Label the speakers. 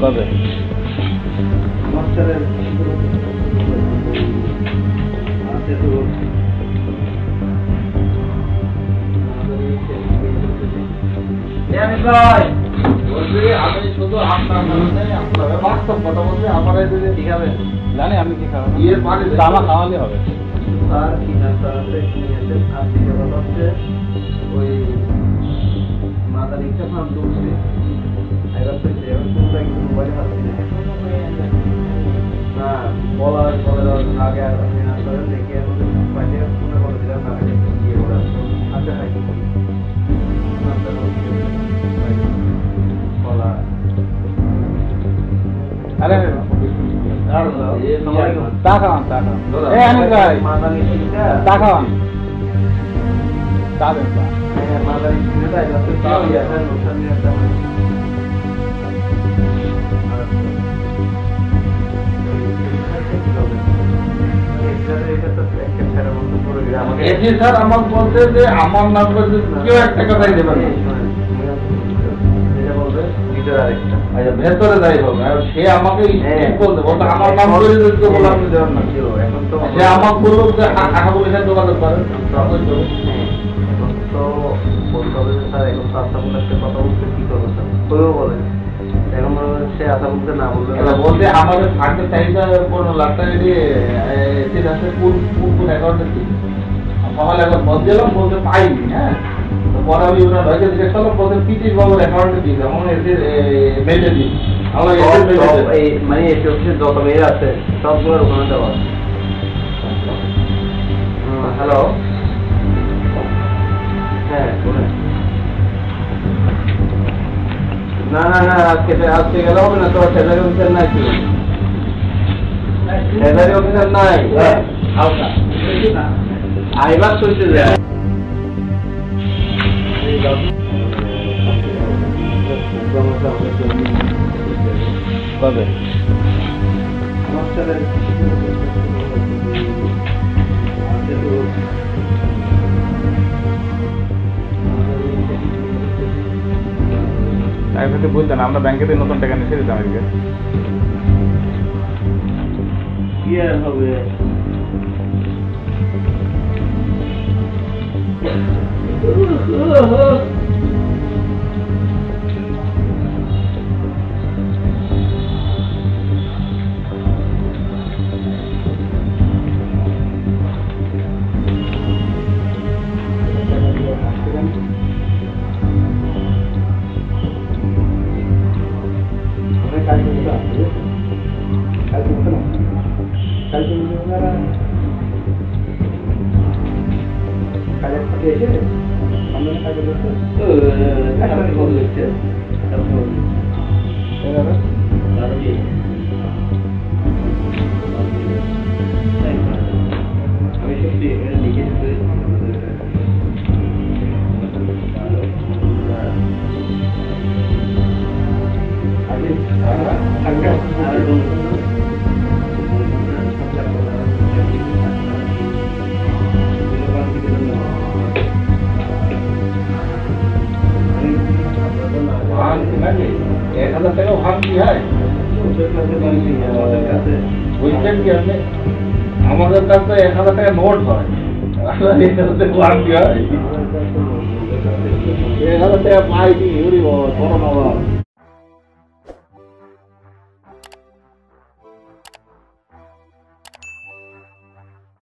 Speaker 1: কবে
Speaker 2: মাস্টারের আছে তো আমি ভাই বলছি আমি শুধু আপনার মনে আপনার বাস্তব কথা বলছি আমার এদিকে ঠিক হবে
Speaker 1: জানি আমি কি খাবো
Speaker 2: ইয়ের পানি
Speaker 1: দামা খাওয়ালে হবে
Speaker 2: স্যার কিনা স্যার কিনেছে আর দিকে বলা হচ্ছে ওই মাদার ইচ্ছা ফার্ম তুলছে এবার তো এবার কোনটা একটু মোবাইলে হাতে না বলা আগে আপনি না করেন দেখে আমাদের পাঠিয়ে ফোনে বলে দিলাম না গিয়ে ওরা আচ্ছা ভাই বলা
Speaker 1: আরে চা খাওয়ান অনেক ভাই চা খাওয়ান চা দেন
Speaker 2: মাদার ইচ্ছা স্যার আমার বলতে যে আমার নাম কেউ একটা কথাই দেবেন ভেতরে যাই হোক সে আমাকে বলতে বলতে আমার নাম বলে বলে আপনি দেবেন না এখন তো সে আমাকে বললো যে আশা বলে যোগাযোগ করেন এখন তো বলতে হবে যে স্যার এখন তো আশা বলে একটা কথা বলতে কি করবো স্যার কেউ বলেন এখন সে আশা বলতে না বলবে বলতে আমাদের ফান্ডের চাহিদা 15 লাখ টাকা দিয়ে কোন অ্যাকাউন্টে দিই সকালে এখন বলতে গেলাম বলতে পাইনি হ্যাঁ পরে আমি ওনার ভাইকে জিজ্ঞেস করলাম বলতে পিটির বাবুর অ্যাকাউন্টে দিই এমন এসে মেলে দিই আমরা মানে এসে হচ্ছে যত মেয়ে আছে সবগুলোর ওখানে দেওয়া হ্যালো হ্যাঁ বলেন না না না আজকে গেলে হবে না তোমার সেলারি অফিসার নাই কি সেলারি অফিসার নাই আইবার চলছে যায়
Speaker 1: কবে একসাথে বলতেন আমরা ব্যাংকে থেকে নতুন টাকা নিয়ে দিতাম আজকে
Speaker 2: কি আর হবে আমাদের কাছে 1000 টাকা নোট হয় 1000 টাকা পাইনি বড় বাবা